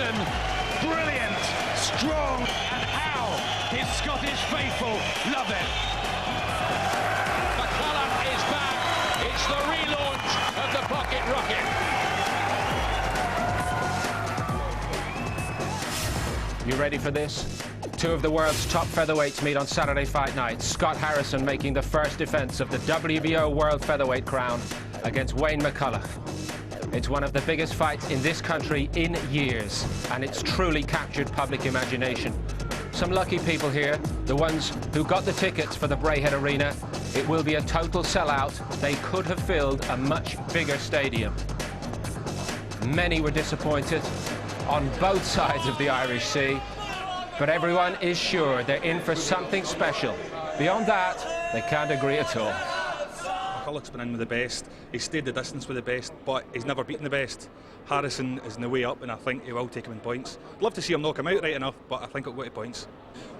Harrison, brilliant, strong, and how his Scottish faithful love it. McCulloch is back. It's the relaunch of the pocket rocket. You ready for this? Two of the world's top featherweights meet on Saturday fight night. Scott Harrison making the first defense of the WBO World Featherweight crown against Wayne McCulloch. It's one of the biggest fights in this country in years, and it's truly captured public imagination. Some lucky people here, the ones who got the tickets for the Braehead Arena. It will be a total sellout. They could have filled a much bigger stadium. Many were disappointed on both sides of the Irish Sea, but everyone is sure they're in for something special. Beyond that, they can't agree at all. McCulloch's been in with the best, he's stayed the distance with the best, but he's never beaten the best. Harrison is in the way up, and I think he will take him in points. I'd love to see him knock him out right enough, but I think it'll go to points.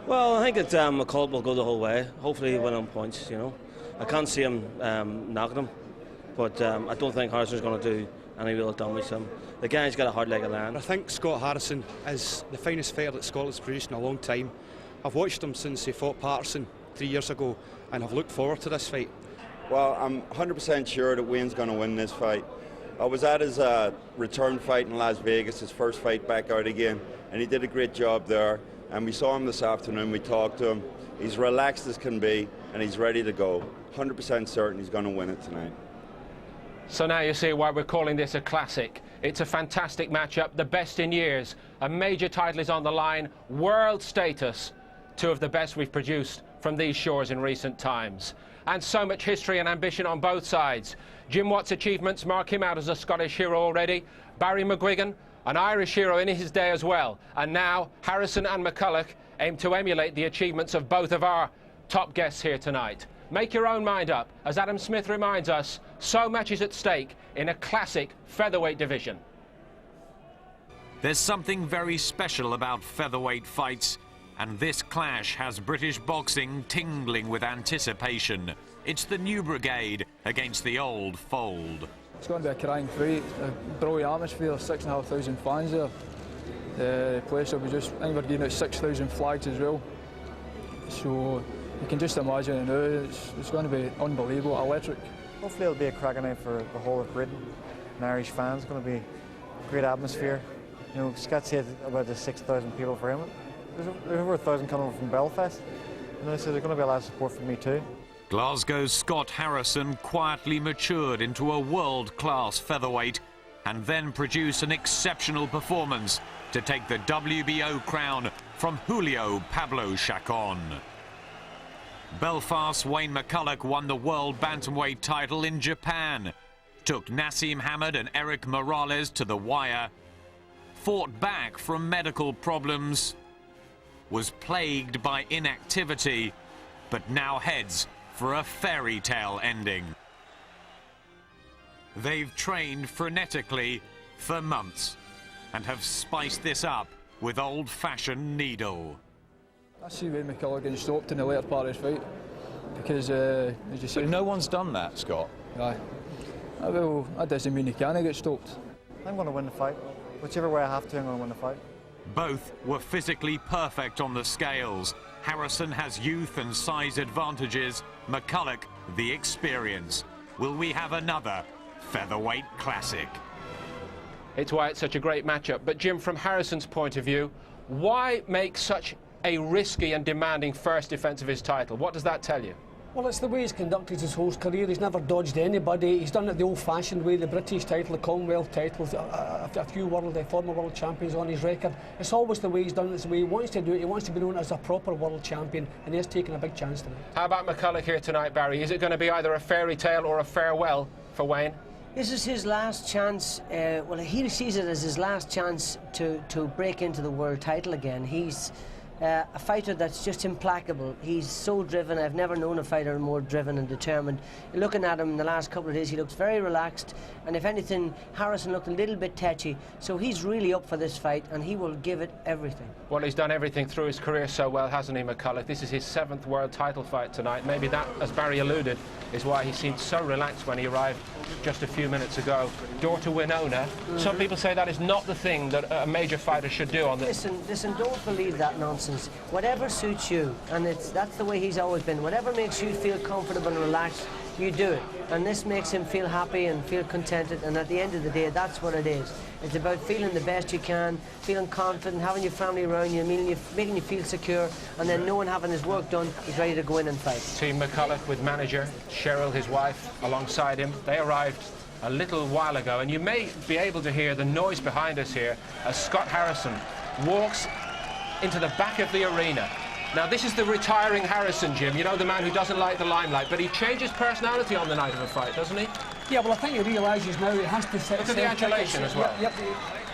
Well, I think that McCulloch will go the whole way. Hopefully he'll win on points, you know. I can't see him knocking him, but I don't think Harrison's going to do any real damage to him. The guy's got a hard leg of land. I think Scott Harrison is the finest fighter that Scotland's produced in a long time. I've watched him since he fought Patterson 3 years ago, and I've looked forward to this fight. Well, I'm 100% sure that Wayne's going to win this fight. I was at his return fight in Las Vegas, his first fight back out again, and he did a great job there. And we saw him this afternoon, we talked to him. He's relaxed as can be, and he's ready to go. 100% certain he's going to win it tonight. So now you see why we're calling this a classic. It's a fantastic matchup, the best in years. A major title is on the line, world status. Two of the best we've produced from these shores in recent times. And so much history and ambition on both sides. Jim Watt's achievements mark him out as a Scottish hero already. Barry McGuigan, an Irish hero in his day as well. And now Harrison and McCulloch aim to emulate the achievements of both of our top guests here tonight. Make your own mind up. As Adam Smith reminds us, so much is at stake in a classic featherweight division. There's something very special about featherweight fights, and this clash has British boxing tingling with anticipation. It's the new brigade against the old fold. It's going to be a crying fight, a brilliant atmosphere, 6,500 fans there. The place will be just, I think we're giving out 6,000 flags as well. So you can just imagine it now, it's going to be unbelievable, electric. Hopefully it'll be a cracking night for the whole of Britain and Irish fans. It's going to be a great atmosphere. You know, Scott said about the 6,000 people for him. There's over 1,000 coming from Belfast. You know, so there's going to be a lot of support from me too. Glasgow's Scott Harrison quietly matured into a world-class featherweight and then produced an exceptional performance to take the WBO crown from Julio Pablo Chacon. Belfast's Wayne McCulloch won the world bantamweight title in Japan, took Nassim Hamed and Eric Morales to the wire, fought back from medical problems, was plagued by inactivity, but now heads for a fairy tale ending. They've trained frenetically for months and have spiced this up with old-fashioned needle. I see Wayne McCulloch getting stopped in the later part of his fight because, as you say, no one's done that, Scott. Aye. Well, that doesn't mean he can't get stopped. I'm going to win the fight. Whichever way I have to, I'm going to win the fight. Both were physically perfect on the scales. Harrison has youth and size advantages, McCulloch the experience. Will we have another featherweight classic? It's why it's such a great matchup. But Jim, from Harrison's point of view, why make such a risky and demanding first defence of his title? What does that tell you? Well, it's the way he's conducted his whole career. He's never dodged anybody. He's done it the old-fashioned way, the British title, the Commonwealth title, a few former world champions on his record. It's always the way he's done it. It's the way he wants to do it. He wants to be known as a proper world champion, and he's taking a big chance tonight. How about McCulloch here tonight, Barry? Is it going to be either a fairy tale or a farewell for Wayne? This is his last chance. Well, he sees it as his last chance to break into the world title again. He's a fighter that's just implacable. He's so driven. I've never known a fighter more driven and determined. Looking at him in the last couple of days, he looks very relaxed, and if anything, Harrison looked a little bit tetchy, so he's really up for this fight and he will give it everything. Well, he's done everything through his career so well, hasn't he, McCulloch? This is his 7th world title fight tonight. Maybe that, as Barry alluded, is why he seemed so relaxed when he arrived just a few minutes ago. Door to Winona. Some people say that is not the thing that a major fighter should do on this. Listen, don't believe that nonsense. Whatever suits you, and that's the way he's always been. Whatever makes you feel comfortable and relaxed, you do it. And this makes him feel happy and feel contented, and at the end of the day, that's what it is. It's about feeling the best you can, feeling confident, having your family around you, making you feel secure, and then knowing having his work done, he's ready to go in and fight. Team McCulloch with manager Cheryl, his wife, alongside him. They arrived a little while ago, and you may be able to hear the noise behind us here as Scott Harrison walks into the back of the arena. Now, this is the retiring Harrison, Jim. You know, the man who doesn't like the limelight, but he changes personality on the night of a fight, doesn't he? Yeah, well, I think he realises now he has to set... Look at the adulation as well. Yep,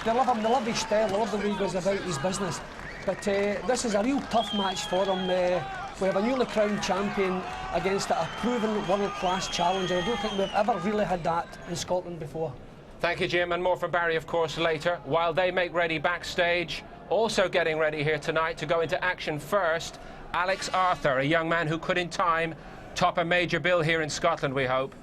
they love him, they love his style, they love the way he goes about his business. But this is a real tough match for him. We have a newly crowned champion against a proven world-class challenger. I don't think we've ever really had that in Scotland before. Thank you, Jim, and more from Barry, of course, later. While they make ready backstage, also getting ready here tonight to go into action first, Alex Arthur, a young man who could in time top a major bill here in Scotland, we hope.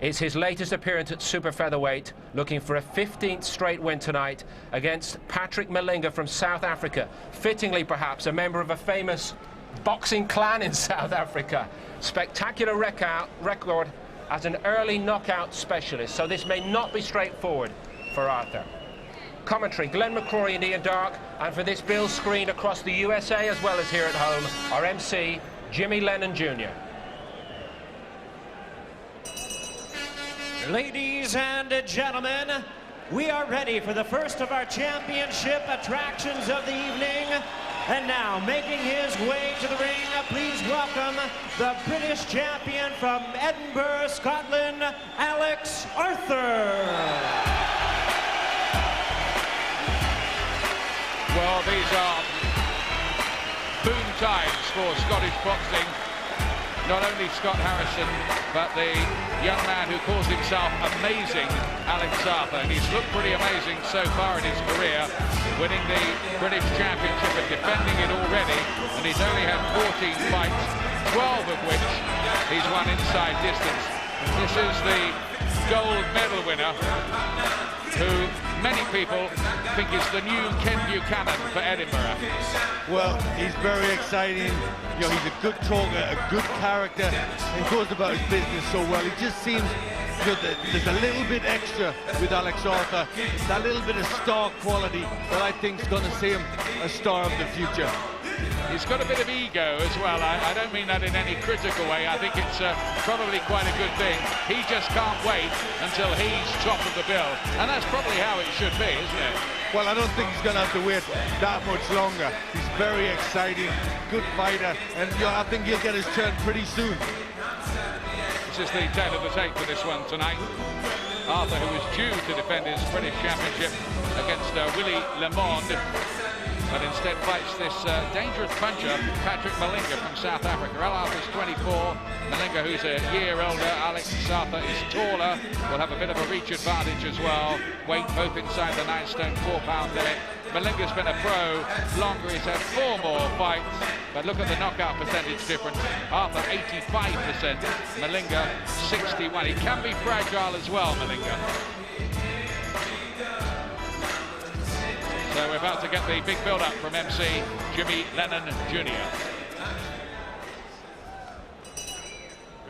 It's his latest appearance at super featherweight, looking for a 15th straight win tonight against Patrick Malinga from South Africa. Fittingly, perhaps, a member of a famous boxing clan in South Africa. Spectacular record as an early knockout specialist, so this may not be straightforward for Arthur. Commentary, Glenn McCrory and Ian Dark, and for this bill screened across the USA as well as here at home, our MC, Jimmy Lennon Jr. Ladies and gentlemen, we are ready for the first of our championship attractions of the evening. And now, making his way to the ring, please welcome the British champion from Edinburgh, Scotland, Alex Arthur. Well, these are boom times for Scottish boxing. Not only Scott Harrison, but the young man who calls himself Amazing, Alex Arthur. He's looked pretty amazing so far in his career, winning the British Championship and defending it already. And he's only had 14 fights, 12 of which he's won inside distance. This is the gold medal winner, who many people think is the new Ken Buchanan for Edinburgh. Well, he's very exciting. You know, he's a good talker, a good character, and goes about his business so well. He just seems good. There's a little bit extra with Alex Arthur, that little bit of star quality that I think is going to see him a star of the future. He's got a bit of ego as well. I don't mean that in any critical way. I think it's probably quite a good thing. He just can't wait until he's top of the bill. And that's probably how it should be, isn't it? Well, I don't think he's going to have to wait that much longer. He's very exciting, good fighter, and you know, I think he'll get his turn pretty soon. This is the tail of the tape for this one tonight. Arthur, who was due to defend his British Championship against Willie Lemond, but instead fights this dangerous puncher, Patrick Malinga from South Africa. Arthur's 24, Malinga, who's a year older. Alex Arthur is taller, will have a bit of a reach advantage as well. Weight both inside the 9 stone 4 pound limit. Malinga's been a pro longer, he's had 4 more fights, but look at the knockout percentage difference. Arthur 85%, Malinga 61. He can be fragile as well, Malinga. So we're about to get the big build-up from MC Jimmy Lennon Jr.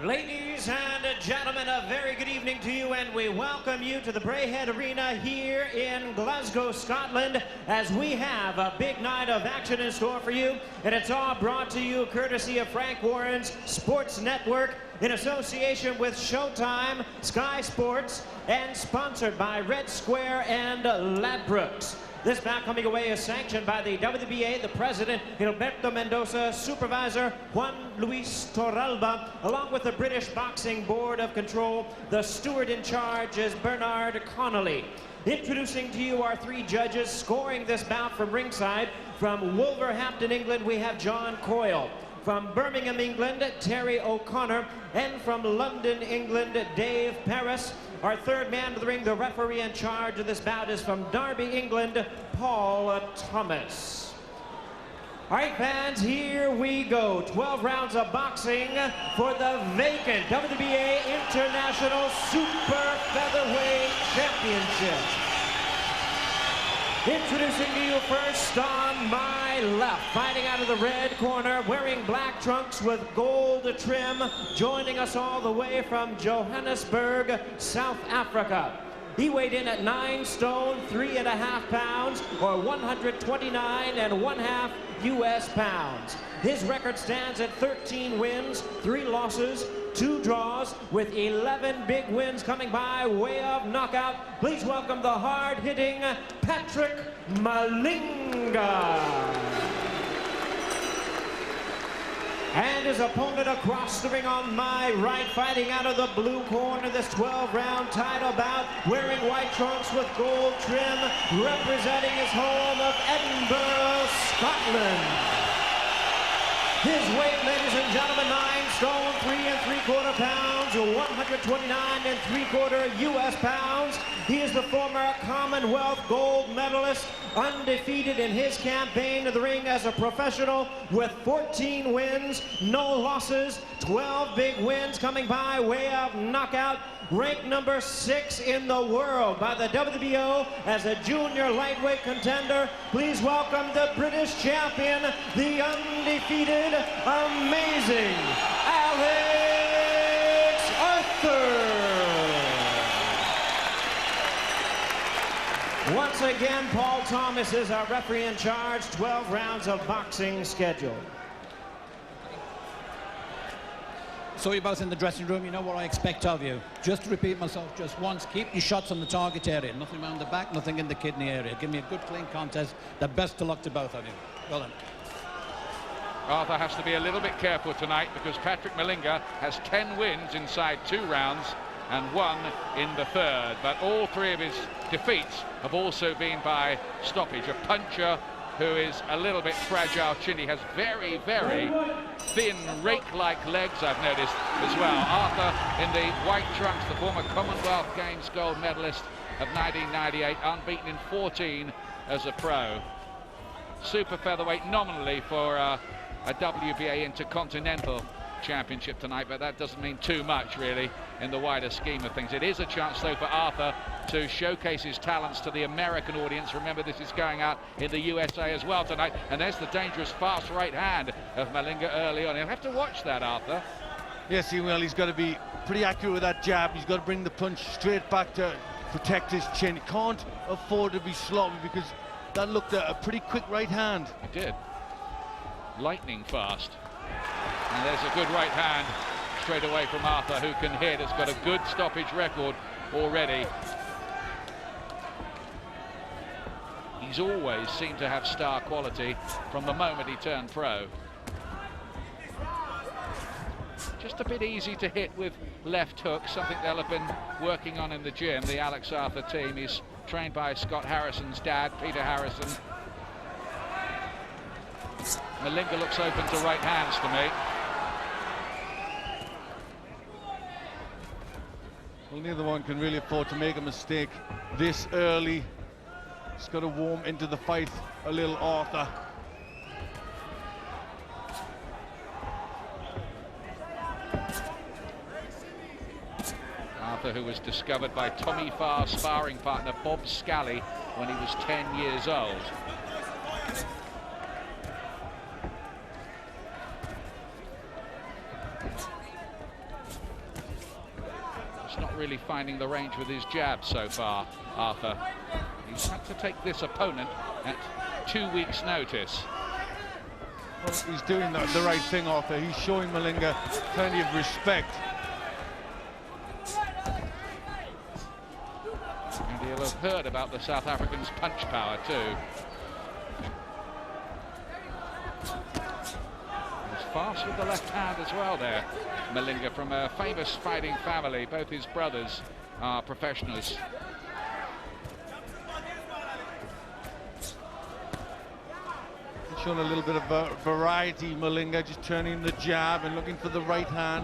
Ladies and gentlemen, a very good evening to you, and we welcome you to the Braehead Arena here in Glasgow, Scotland, as we have a big night of action in store for you, and it's all brought to you courtesy of Frank Warren's Sports Network in association with Showtime, Sky Sports, and sponsored by Red Square and Ladbrokes. This bout coming away is sanctioned by the WBA, the president, Gilberto Mendoza, supervisor, Juan Luis Torralba, along with the British Boxing Board of Control. The steward in charge is Bernard Connolly. Introducing to you our three judges scoring this bout from ringside. From Wolverhampton, England, we have John Coyle. From Birmingham, England, Terry O'Connor. And from London, England, Dave Paris. Our third man to the ring, the referee in charge of this bout, is from Derby, England, Paul Thomas. All right, fans, here we go. 12 rounds of boxing for the vacant WBA International Super Featherweight Championship. Introducing to you first on my left, fighting out of the red corner, wearing black trunks with gold trim, joining us all the way from Johannesburg, South Africa. He weighed in at 9 stone, 3.5 pounds, or 129.5 US pounds. His record stands at 13 wins, 3 losses, 2 draws, with 11 big wins coming by way of knockout. Please welcome the hard-hitting Patrick Malinga. And his opponent across the ring on my right, fighting out of the blue corner, this 12-round title bout, wearing white trunks with gold trim, representing his home of Edinburgh, Scotland. His weight, ladies and gentlemen, 9 stone, 3.75 pounds, 129.75 US pounds. He is the former Commonwealth gold medalist, undefeated in his campaign to the ring as a professional, with 14 wins, no losses, 12 big wins coming by way of knockout. Ranked number 6 in the world by the WBO as a junior lightweight contender. Please welcome the British champion, the undefeated, amazing Alex Arthur. Once again, Paul Thomas is our referee in charge. 12 rounds of boxing scheduled. So you're both in the dressing room, you know what I expect of you. Just to repeat myself just once, keep your shots on the target area. Nothing around the back, nothing in the kidney area. Give me a good, clean contest. The best of luck to both of you. Well done. Arthur has to be a little bit careful tonight because Patrick Malinga has 10 wins inside 2 rounds and 1 in the 3rd. But all 3 of his defeats have also been by stoppage. A puncher who is a little bit fragile chin. He has very, very thin, rake-like legs, I've noticed as well. Arthur in the white trunks, the former Commonwealth Games gold medalist of 1998, unbeaten in 14 as a pro. Super featherweight nominally for a WBA Inter-Continental championship tonight, but that doesn't mean too much really in the wider scheme of things. It is a chance though for Arthur to showcase his talents to the American audience. Remember, this is going out in the USA as well tonight, and there's the dangerous fast right hand of Malinga early on. He'll have to watch that, Arthur. Yes, he will. He's got to be pretty accurate with that jab. He's got to bring the punch straight back to protect his chin. He can't afford to be sloppy because that looked a pretty quick right hand. It did. Lightning fast. And there's a good right hand straight away from Arthur, who can hit, has got a good stoppage record already. He's always seemed to have star quality from the moment he turned pro. Just a bit easy to hit with left hook, something they'll have been working on in the gym, the Alex Arthur team. He's trained by Scott Harrison's dad, Peter Harrison. Malinga looks open to right hands to me. Well, neither one can really afford to make a mistake this early. He's got to warm into the fight a little, Arthur. Arthur, who was discovered by Tommy Farr's sparring partner Bob Scally when he was 10 years old. Not really finding the range with his jab so far, Arthur. He's had to take this opponent at 2 weeks' notice. Well, he's doing the right thing, Arthur. He's showing Malinga plenty of respect. And he'll have heard about the South African's punch power too. He's fast with the left hand as well there. Malinga, from a famous fighting family. Both his brothers are professionals. Showing a little bit of variety, Malinga, just turning the jab and looking for the right hand.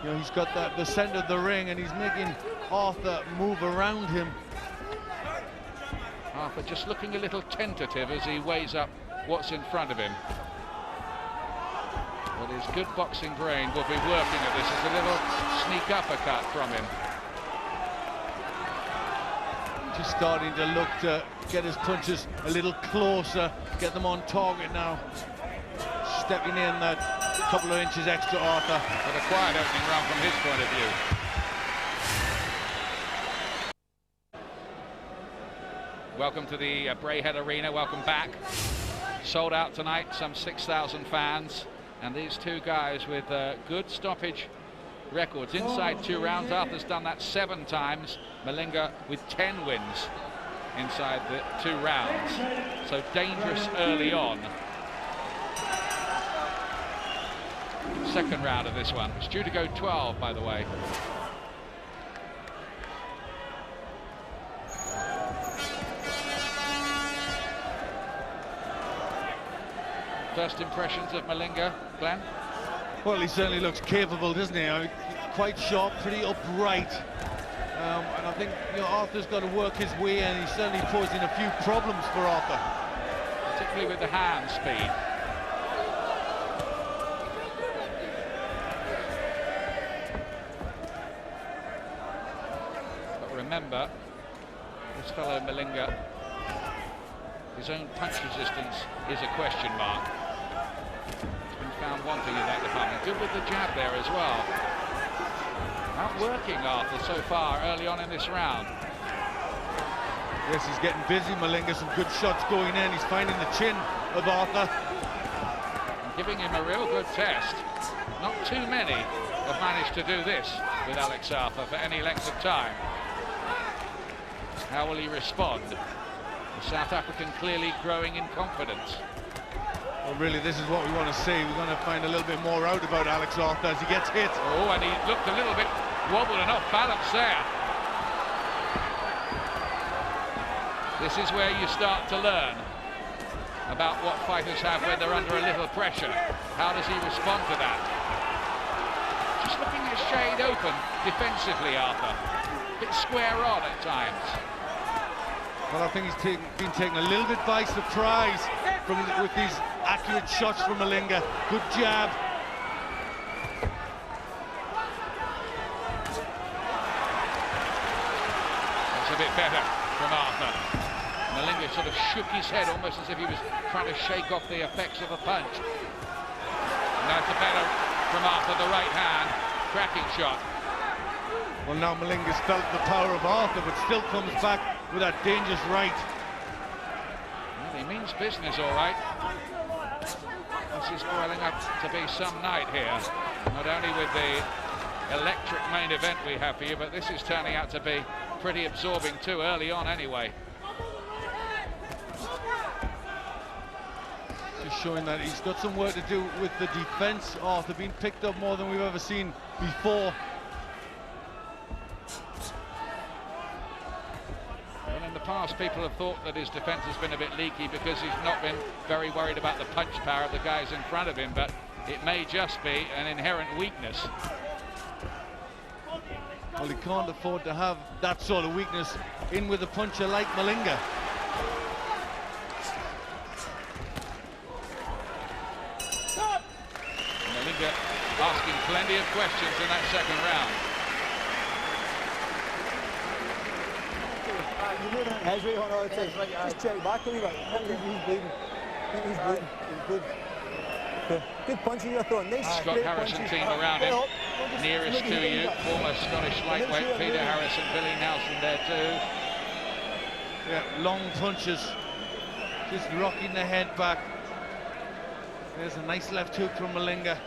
You know, he's got the centre of the ring, and he's making Arthur move around him. Arthur just looking a little tentative as he weighs up what's in front of him. But his good boxing brain will be working at this. It's a little sneak uppercut from him. Just starting to look to get his punches a little closer, get them on target now. Stepping in that couple of inches extra, Arthur. But a quiet opening round from his point of view. Welcome to the Braehead Arena, welcome back. Sold out tonight, some 6,000 fans. And these two guys with good stoppage records. Inside 2 rounds, Arthur's done that 7 times. Malinga with 10 wins inside the 2 rounds. So dangerous early on. Second round of this one. It's due to go 12, by the way. First impressions of Malinga, Glenn? Well, he certainly looks capable, doesn't he? I mean, quite sharp, pretty upright. And I think, you know, Arthur's got to work his way, and he's certainly posing a few problems for Arthur. Particularly with the hand speed. But remember, this fellow Malinga, his own punch resistance is a question mark. He's been found wanting in that department. Good with the jab there as well. Outworking Arthur so far early on in this round. Yes, he's getting busy, Malinga. Some good shots going in. He's finding the chin of Arthur. And giving him a real good test. Not too many have managed to do this with Alex Arthur for any length of time. How will he respond? The South African clearly growing in confidence. Well, really, this is what we want to see. We're going to find a little bit more out about Alex Arthur as he gets hit. Oh, and he looked a little bit wobbled and off balance there. This is where you start to learn about what fighters have when they're under a little pressure. How does he respond to that? Just looking a shade open defensively, Arthur. A bit square on at times. Well, I think he's been taken a little bit by surprise with these accurate shots from Malinga. Good jab. That's a bit better from Arthur. Malinga sort of shook his head almost as if he was trying to shake off the effects of a punch. And that's a better from Arthur, the right hand, cracking shot. Well, now Malinga's felt the power of Arthur, but still comes back with that dangerous right. Well, he means business, all right. This is boiling up to be some night here. Not only with the electric main event we have for you, but this is turning out to be pretty absorbing too early on anyway. Just showing that he's got some work to do with the defence. Arthur being picked up more than we've ever seen before. Well, in the past, people have thought that his defence has been a bit leaky because he's not been very worried about the punch power of the guys in front of him, but it may just be an inherent weakness. Well, he can't afford to have that sort of weakness in with a puncher like Malinga. Malinga asking plenty of questions in that second round. Just check back a wee bit. He's bleeding. He's bleeding. He's good. Good punches you're throwing. Nice Scott Harrison punches. team around him. Nearest to you, former Scottish lightweight Peter Harrison, Billy Nelson there too. Yeah, long punches. Just rocking the head back. There's a nice left hook from Malinga.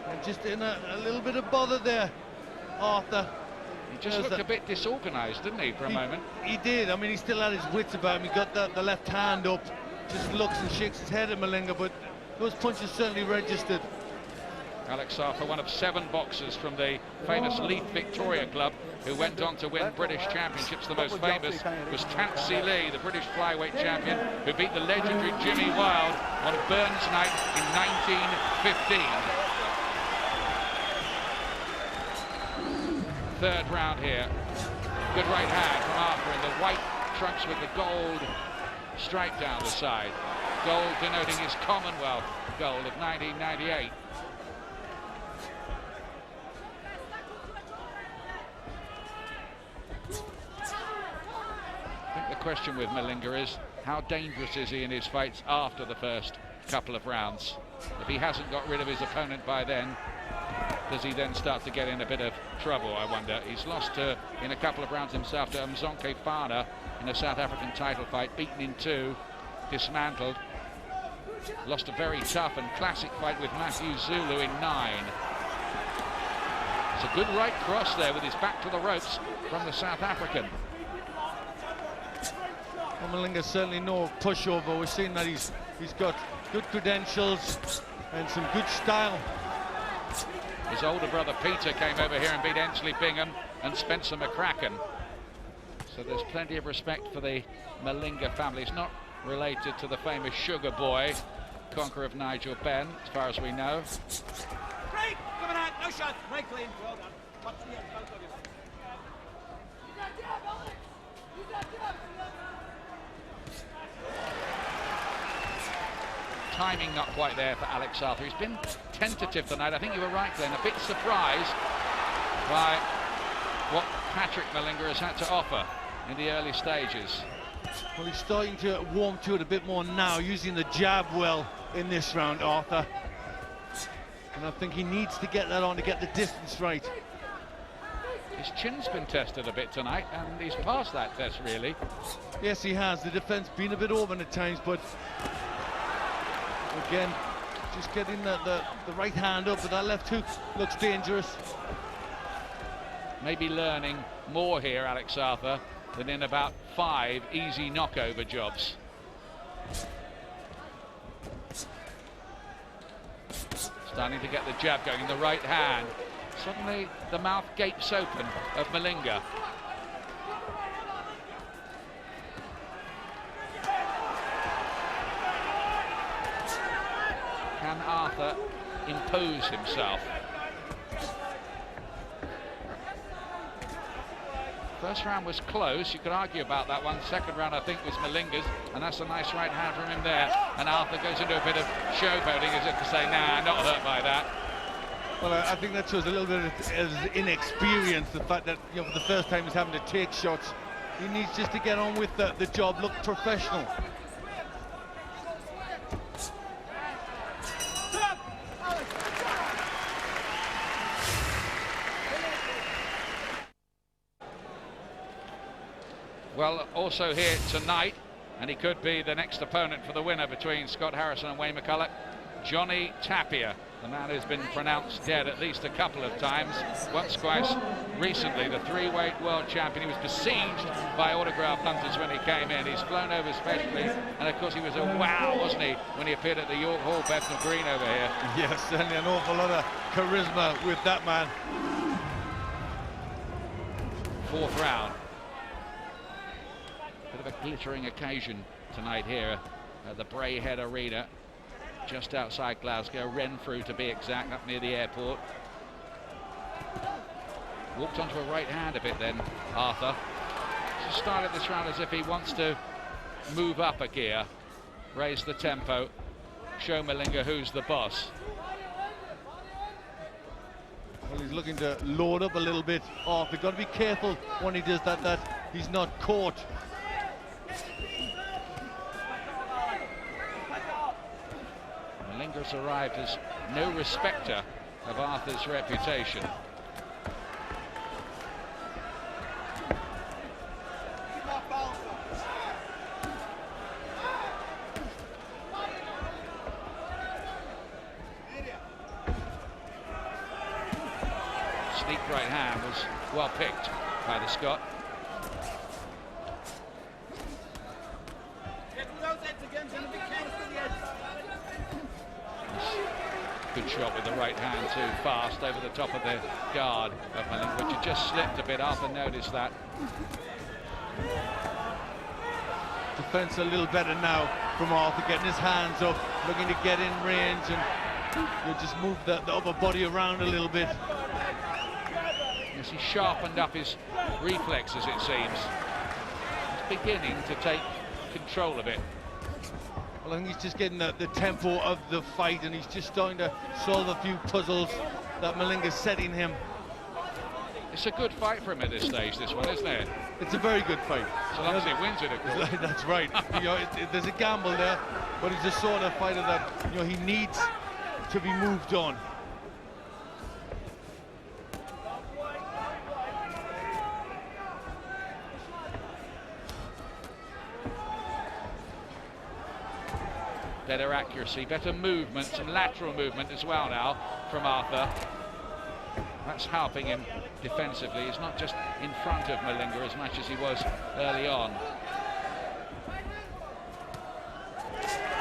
And just in a little bit of bother there, Arthur. He just looked a bit disorganised, didn't he, for a moment? He did. I mean, he still had his wits about him. He got the left hand up, just looks and shakes his head at Malinga, but those punches certainly registered. Alex Arthur, one of 7 boxers from the famous Leith Victoria Club who went on to win British Championships. The most famous was Tansy Lee, the British flyweight champion, who beat the legendary Jimmy Wilde on Burns Night in 1915. Third round here. Good right hand from Arthur in the white trunks with the gold stripe down the side. Gold denoting his Commonwealth gold of 1998. I think the question with Malinga is, how dangerous is he in his fights after the first couple of rounds? If he hasn't got rid of his opponent by then, does he then start to get in a bit of trouble, I wonder? He's lost in a couple of rounds himself to Mzonke Fana in a South African title fight, beaten in 2, dismantled. Lost a very tough and classic fight with Matthew Zulu in 9. It's a good right cross there with his back to the ropes from the South African. Well, Malinga certainly no pushover. We're seeing that he's got good credentials and some good style. His older brother Peter came over here and beat Ensley Bingham and Spencer McCracken. So there's plenty of respect for the Malinga family. He's not related to the famous Sugar Boy, conqueror of Nigel Benn, as far as we know. Break! Coming out, no shot. Right clean. Well done. Watch the end, both of you. Timing not quite there for Alex Arthur. He's been tentative tonight. I think you were right, Glenn. A bit surprised by what Patrick Malinga has had to offer in the early stages. Well, he's starting to warm to it a bit more now, using the jab well in this round, Arthur. And I think he needs to get that on to get the distance right. His chin's been tested a bit tonight, and he's passed that test, really. Yes, he has. The defense been a bit open at times, but again, just getting the right hand up, but that left hook looks dangerous. Maybe learning more here, Alex Arthur, than in about 5 easy knockover jobs. Starting to get the jab going in the right hand. Suddenly the mouth gapes open of Malinga. Can Arthur impose himself? First round was close, you could argue about that one. Second round, I think, was Malinga's, and that's a nice right hand from him there. And Arthur goes into a bit of showboating as if to say, nah, not hurt by that. Well, I think that shows a little bit of inexperience, the fact that, you know, for the first time he's having to take shots. He needs just to get on with the job, look professional. Well, also here tonight, and he could be the next opponent for the winner between Scott Harrison and Wayne McCulloch, Johnny Tapia, the man who's been pronounced dead at least a couple of times, once twice recently, the 3-weight world champion. He was besieged by autograph hunters when he came in. He's flown over specially, and of course he was a wow, wasn't he, when he appeared at the York Hall Bethnal Green over here. Yes, certainly an awful lot of charisma with that man. Fourth round. Bit of a glittering occasion tonight here at the Braehead Arena, just outside Glasgow, Renfrew to be exact, up near the airport. Walked onto a right hand a bit then, Arthur. Just started this round as if he wants to move up a gear, raise the tempo, show Malinga who's the boss. Well, he's looking to load up a little bit. Arthur, got to be careful when he does that he's not caught. Malinga's arrived as no respecter of Arthur's reputation. Sneak right hand was well picked by the Scot. Good shot with the right hand too, fast over the top of the guard of Malinga, which had just slipped a bit. Arthur noticed that. Defence a little better now from Arthur, getting his hands up, looking to get in range, and just move the upper body around a little bit. Yes, he sharpened up his reflexes, it seems. He's beginning to take control of it. Well, I think he's just getting the tempo of the fight, and he's just starting to solve a few puzzles that Malinga's setting him. It's a good fight for him at this stage, this one, isn't it? It's a very good fight. So long as he wins it, of course. That's right. There's a gamble there, but he's the sort of fighter that he needs to be moved on. Better accuracy, better movement, some lateral movement as well now from Arthur. That's helping him defensively. He's not just in front of Malinga as much as he was early on.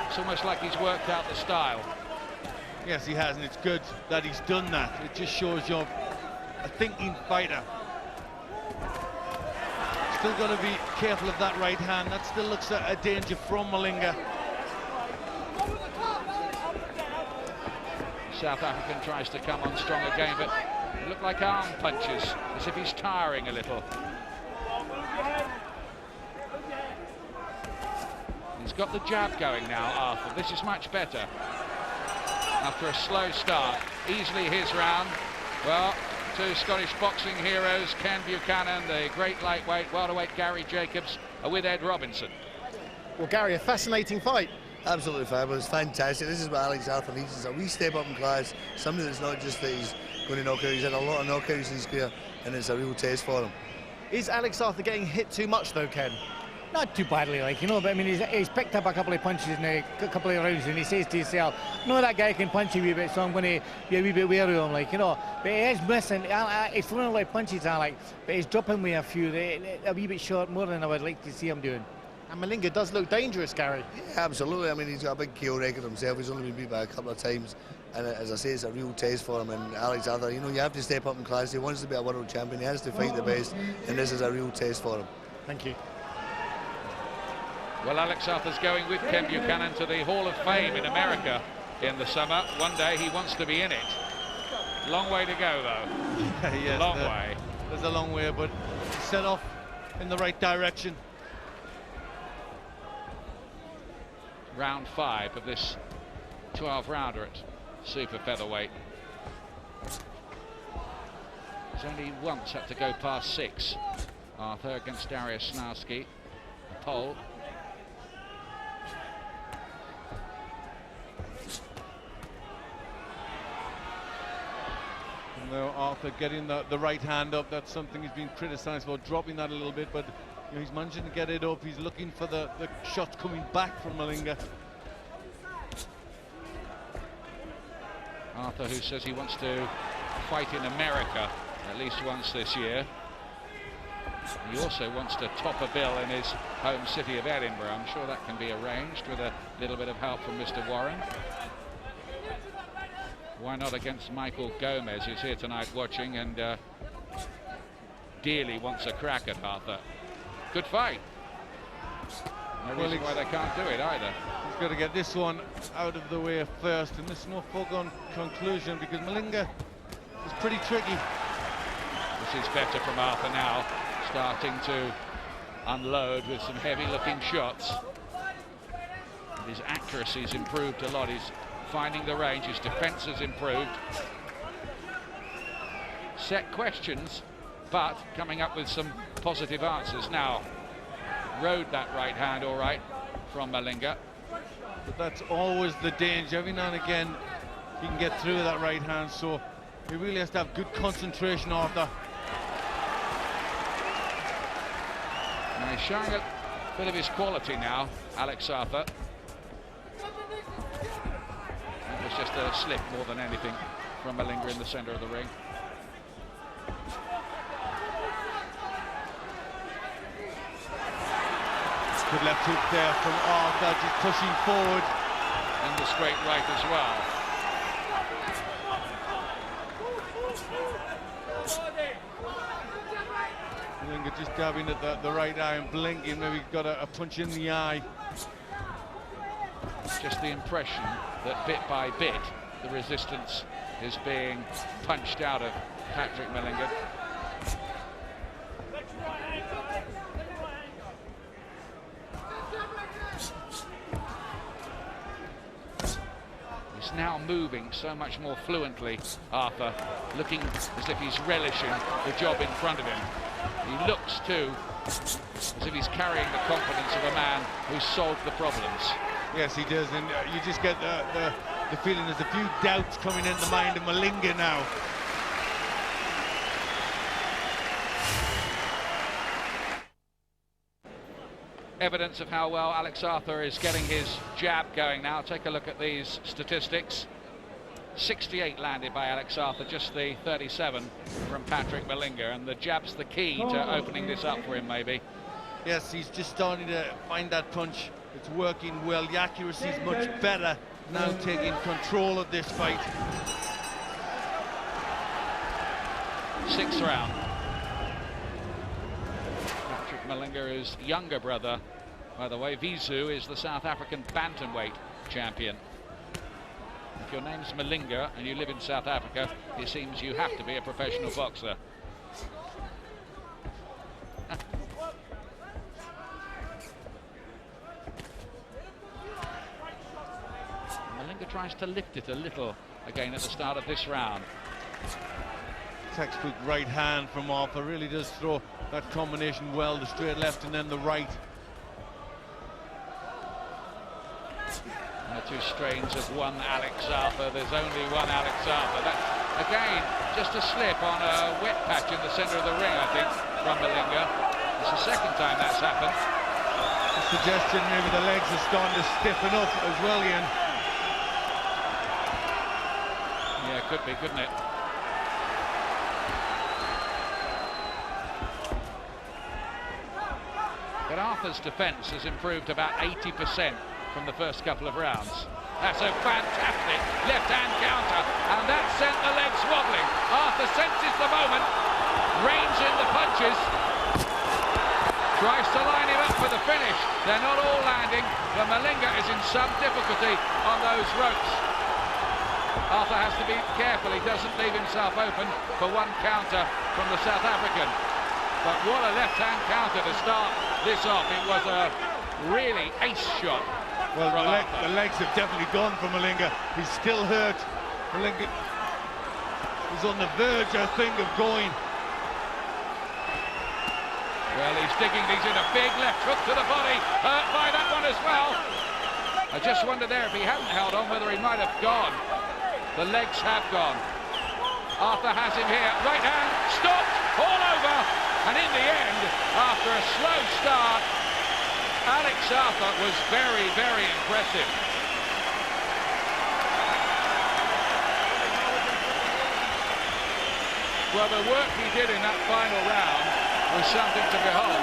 It's almost like he's worked out the style. Yes, he has, and it's good that he's done that. It just shows you're a thinking fighter. Still got to be careful of that right hand. That still looks a danger from Malinga. South African tries to come on strong again, but it looked like arm punches, as if he's tiring a little. He's got the jab going now, Arthur. This is much better. After a slow start, easily his round. Well, two Scottish boxing heroes, Ken Buchanan, the great lightweight, welterweight Gary Jacobs, are with Ed Robinson. Well, Gary, a fascinating fight. Absolutely fabulous, fantastic. This is what Alex Arthur needs, is a wee step up in class. Somebody that's not just that he's going to knock out. He's had a lot of knockouts in his career, and it's a real test for him. Is Alex Arthur getting hit too much, though, Ken? Not too badly, like, but I mean, he's picked up a couple of punches in a couple of rounds, and he says to himself, no, that guy can punch a wee bit, so I'm going to be a wee bit wary of him, but he is missing. He's throwing a lot of punches, but he's dropping me a few, a wee bit short, more than I would like to see him doing. And Malinga does look dangerous, Gary. Yeah, absolutely. I mean, he's got a big KO record himself. He's only been beat by a couple of times, and as I say, it's a real test for him. And Alex Arthur, you have to step up in class. He wants to be a world champion. He has to fight the best, and this is a real test for him. Thank you. Well, Alex Arthur's going with Ken Buchanan to the Hall of Fame in America in the summer. One day he wants to be in it. Long way to go, though. Yes, long way. There's a long way, but set off in the right direction. Round 5 of this 12-rounder at super featherweight. He's only once had to go past 6. Arthur against Dariusz Snarski, the Pole. Now Arthur getting the right hand up, that's something he's been criticised for, dropping that a little bit, but he's managing to get it up. He's looking for the shots coming back from Malinga. Arthur, who says he wants to fight in America at least once this year. He also wants to top a bill in his home city of Edinburgh. I'm sure that can be arranged with a little bit of help from Mr. Warren. Why not against Michael Gomez, who's here tonight watching and dearly wants a crack at Arthur. Good fight. No reason why they can't do it either. He's got to get this one out of the way first, and this is no foregone conclusion because Malinga is pretty tricky. This is better from Arthur now, starting to unload with some heavy-looking shots. And his accuracy's improved a lot. He's finding the range. His defense has improved. Set questions, but coming up with some positive answers now. Rode that right hand all right from Malinga. But that's always the danger. Every now and again he can get through that right hand, so he really has to have good concentration, Arthur. Now he's showing a bit of his quality now, Alex Arthur. It was just a slip more than anything from Malinga in the centre of the ring. Good left hook there from Arthur, just pushing forward. And the straight right as well. Malinga just dabbing at the right eye and blinking, maybe got a punch in the eye. Just the impression that bit by bit the resistance is being punched out of Patrick Malinga. He's now moving so much more fluently, Arthur, looking as if he's relishing the job in front of him. He looks too as if he's carrying the confidence of a man who's solved the problems. Yes, he does, and you just get the feeling there's a few doubts coming in the mind of Malinga now. Evidence of how well Alex Arthur is getting his jab going now. Take a look at these statistics. 68 landed by Alex Arthur, just the 37 from Patrick Malinga, and the jab's the key to opening this up for him, maybe. Yes, he's just starting to find that punch. It's working well. The accuracy is much better now, taking control of this fight. 6th round. Patrick Malinga's younger brother, by the way, Vizu, is the South African bantamweight champion. If your name's Malinga and you live in South Africa, it seems you have to be a professional boxer. Malinga tries to lift it a little again at the start of this round. Textbook right hand from Arthur, really does throw that combination well, the straight left and then the right. And the two strains of one Alex Arthur. There's only one Alex Arthur. That's, again, just a slip on a wet patch in the centre of the ring, I think, from Malinga. It's the second time that's happened. A suggestion maybe the legs are starting to stiffen up as well, Ian. Yeah, could be, couldn't it? But Arthur's defence has improved about 80% from the first couple of rounds. That's a fantastic left-hand counter, and that sent the legs wobbling. Arthur senses the moment, reins in the punches, tries to line him up for the finish. They're not all landing, but Malinga is in some difficulty on those ropes. Arthur has to be careful, he doesn't leave himself open for one counter from the South African. But what a left-hand counter to start this off. It was a really ace shot. Well, the legs have definitely gone for Malinga. He's still hurt. Malinga is on the verge, I think, of going. Well, he's digging these in. A big left hook to the body. Hurt by that one as well. I just wonder there, if he hadn't held on, whether he might have gone. The legs have gone. Arthur has him here. Right hand, stopped, all over. And in the end, after a slow start, Alex Arthur was very, very impressive. Well, the work he did in that final round was something to behold.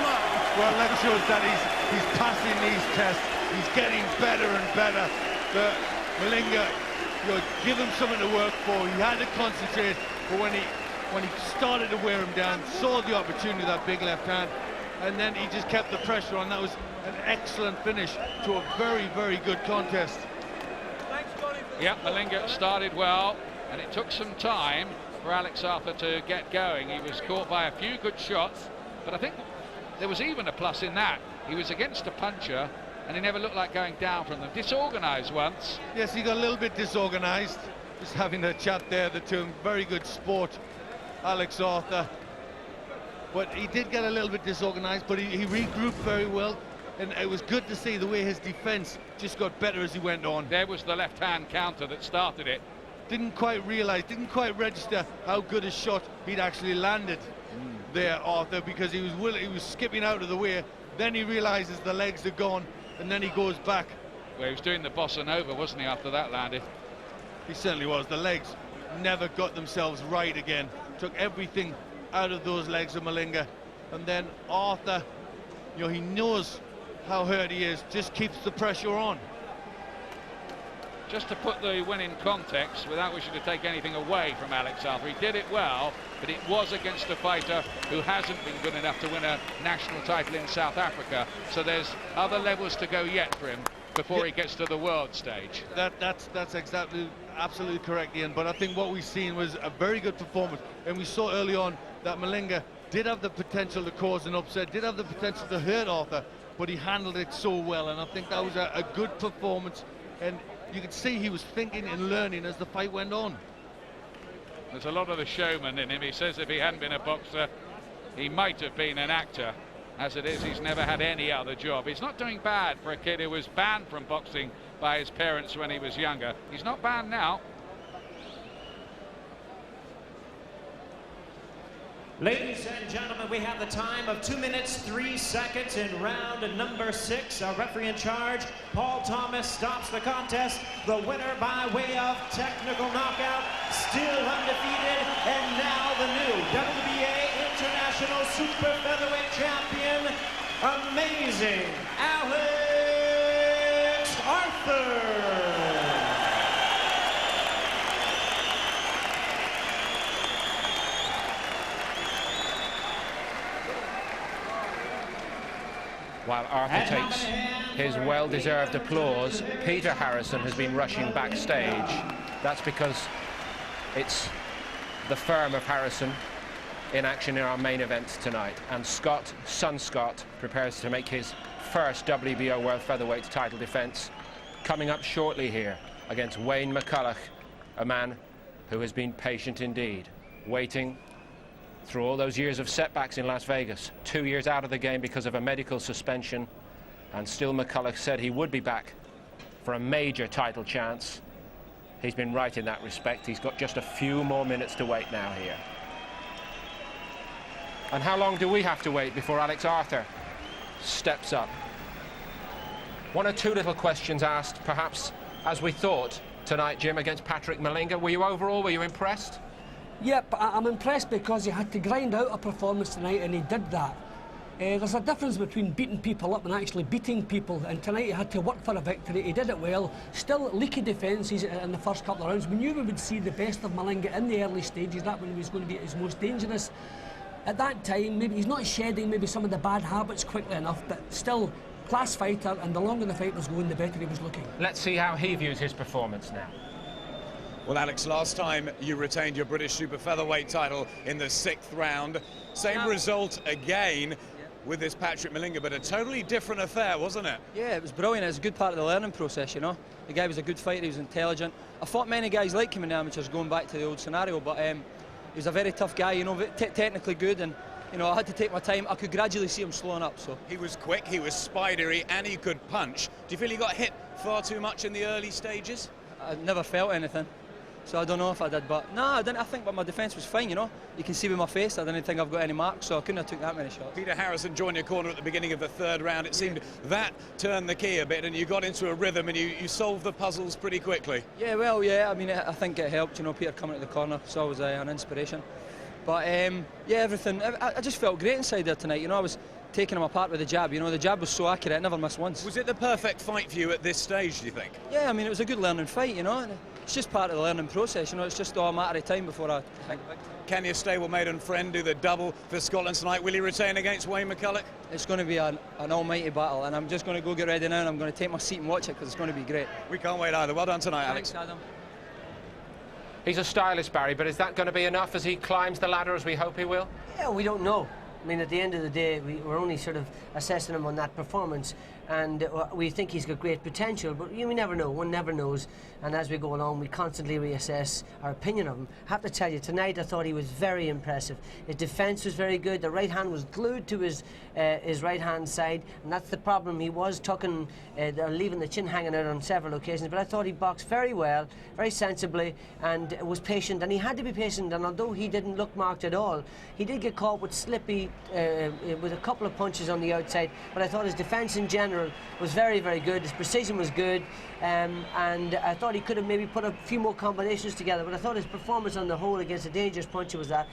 Well, that shows that he's passing these tests. He's getting better and better. But Malinga, give him something to work for. He had to concentrate, but when he started to wear him down, saw the opportunity, that big left hand, and then he just kept the pressure on. That was an excellent finish to a very, very good contest. Yeah, Malinga started well, and it took some time for Alex Arthur to get going. He was caught by a few good shots, but I think there was even a plus in that. He was against a puncher, and he never looked like going down from them. Disorganised once. Yes, he got a little bit disorganised. Just having a chat there, the two, very good sport, Alex Arthur. But he did get a little bit disorganised, but he regrouped very well, and it was good to see the way his defence just got better as he went on. There was the left-hand counter that started it. Didn't quite realise, didn't quite register how good a shot he'd actually landed there, Arthur, because he was skipping out of the way. Then he realises the legs are gone, and then he goes back. Well, he was doing the bossa nova, wasn't he, after that landed? He certainly was. The legs never got themselves right again. Took everything out of those legs of Malinga. And then Arthur, he knows how hurt he is, just keeps the pressure on. just to put the win in context, without wishing to take anything away from Alex Arthur, he did it well, but it was against a fighter who hasn't been good enough to win a national title in South Africa. So there's other levels to go yet for him before he gets to the world stage. That's absolutely correct, Ian. But I think what we've seen was a very good performance, and we saw early on that Malinga did have the potential to cause an upset, did have the potential to hurt Arthur, but he handled it so well, and I think that was a good performance, and you could see he was thinking and learning as the fight went on. There's a lot of the showman in him. He says if he hadn't been a boxer, he might have been an actor. As it is, he's never had any other job. He's not doing bad for a kid who was banned from boxing by his parents when he was younger. He's not banned now. Ladies and gentlemen, we have the time of 2 minutes 3 seconds in round number 6. Our referee in charge, Paul Thomas, stops the contest. The winner by way of technical knockout, still undefeated, and now the new WBA International Super Featherweight Champion, amazing Alex Arthur. While Arthur takes his well-deserved applause, Peter Harrison has been rushing backstage. That's because it's the firm of Harrison in action in our main event tonight. And Scott, son Scott, prepares to make his first WBO World Featherweight title defense, coming up shortly here against Wayne McCulloch, a man who has been patient indeed, waiting through all those years of setbacks in Las Vegas, 2 years out of the game because of a medical suspension, and still McCulloch said he would be back for a major title chance. He's been right in that respect. He's got just a few more minutes to wait now here. And how long do we have to wait before Alex Arthur steps up? One or two little questions asked, perhaps, as we thought tonight, Jim, against Patrick Malinga. Were you impressed? Yep, I'm impressed because he had to grind out a performance tonight, and he did that. There's a difference between beating people up and actually beating people, and tonight he had to work for a victory. He did it well. Still leaky defences in the first couple of rounds. We knew we would see the best of Malinga in the early stages. That when he was going to be at his most dangerous. At that time, maybe he's not shedding maybe some of the bad habits quickly enough, but still class fighter, and the longer the fight was going, the better he was looking. Let's see how he views his performance now. Well, Alex, last time you retained your British Super Featherweight title in the 6th round. Same result again with this Patrick Malinga, but a totally different affair, wasn't it? Yeah, it was brilliant. It was a good part of the learning process, you know. The guy was a good fighter, he was intelligent. I fought many guys like him in the amateurs, going back to the old scenario, but he was a very tough guy, you know, technically good, and you know, I had to take my time. I could gradually see him slowing up. So he was quick, he was spidery, and he could punch. Do you feel he got hit far too much in the early stages? I never felt anything. So I don't know if I did, but no, I didn't. I think my defence was fine, you know. You can see with my face, I didn't think I've got any marks, so I couldn't have took that many shots. Peter Harrison joined your corner at the beginning of the 3rd round. It seemed that turned the key a bit, and you got into a rhythm, and you solved the puzzles pretty quickly. Yeah, well, yeah. I mean, I think it helped, you know, Peter coming to the corner. It's always an inspiration. But yeah, everything. I just felt great inside there tonight. You know, I was taking him apart with the jab. You know, the jab was so accurate, I never missed once. Was it the perfect fight for you at this stage, do you think? Yeah, I mean, it was a good learning fight, you know. It's just part of the learning process, you know. It's just all a matter of time before I think. Can your stablemate and friend do the double for Scotland tonight? Will he retain against Wayne McCulloch? It's going to be an almighty battle, and I'm just going to go get ready now, and I'm going to take my seat and watch it because it's going to be great. We can't wait either. Well done tonight, Alex. Thanks, Adam. He's a stylist, Barry, but is that going to be enough as he climbs the ladder as we hope he will? Yeah, we don't know. I mean, at the end of the day, we're only sort of assessing him on that performance, and we think he's got great potential, but we never know. One never knows, and as we go along, we constantly reassess our opinion of him. I have to tell you, tonight I thought he was very impressive. His defence was very good. The right hand was glued to his right hand side, and that's the problem. He was tucking, leaving the chin hanging out on several occasions, but I thought he boxed very well, very sensibly, and was patient, and he had to be patient, and although he didn't look marked at all, he did get caught with slippy, with a couple of punches on the outside, but I thought his defence in general was very, very good. His precision was good, and I thought he could have maybe put a few more combinations together, but I thought his performance on the whole against a dangerous puncher was that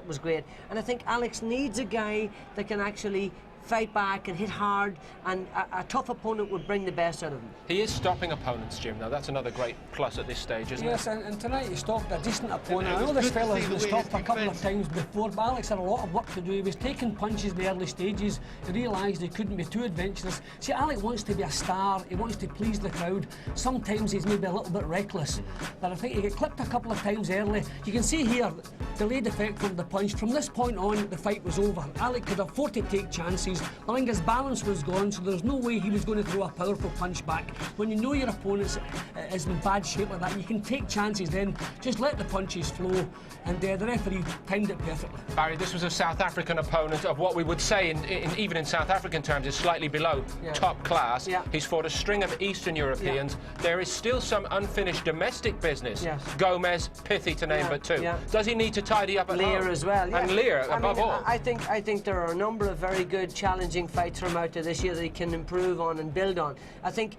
was great. And I think Alex needs a guy that can actually fight back and hit hard, and a tough opponent would bring the best out of him. He is stopping opponents, Jim, though. That's another great plus at this stage, isn't it? Yes, and tonight he stopped a decent opponent. I know this fella's been stopped a couple of times before, but Alex had a lot of work to do. He was taking punches in the early stages. He realised he couldn't be too adventurous. See, Alex wants to be a star. He wants to please the crowd. Sometimes he's maybe a little bit reckless, but I think he got clipped a couple of times early. You can see here, delayed effect from the punch. From this point on, the fight was over. Alex could afford to take chances. Malinga's balance was gone, so there's no way he was going to throw a powerful punch back. When you know your opponent is in bad shape like that, you can take chances then. Just let the punches flow, and the referee timed it perfectly. Barry, this was a South African opponent of what we would say, even in South African terms, is slightly below top class. He's fought a string of Eastern Europeans. There is still some unfinished domestic business. Gomez, Pithy to name but two. Does he need to tidy up at Lear home? as well. And Lear, above all. I think there are a number of very good, challenging fights from out there this year that he can improve on and build on. I think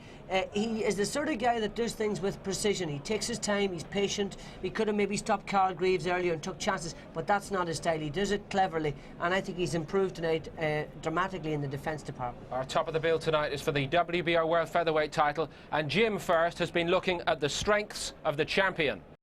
he is the sort of guy that does things with precision. He takes his time, he's patient. He could have maybe stopped Carl Greaves earlier and took chances, but that's not his style. He does it cleverly, and I think he's improved tonight dramatically in the defence department. Our top of the bill tonight is for the WBO World Featherweight title, and Jim first has been looking at the strengths of the champion.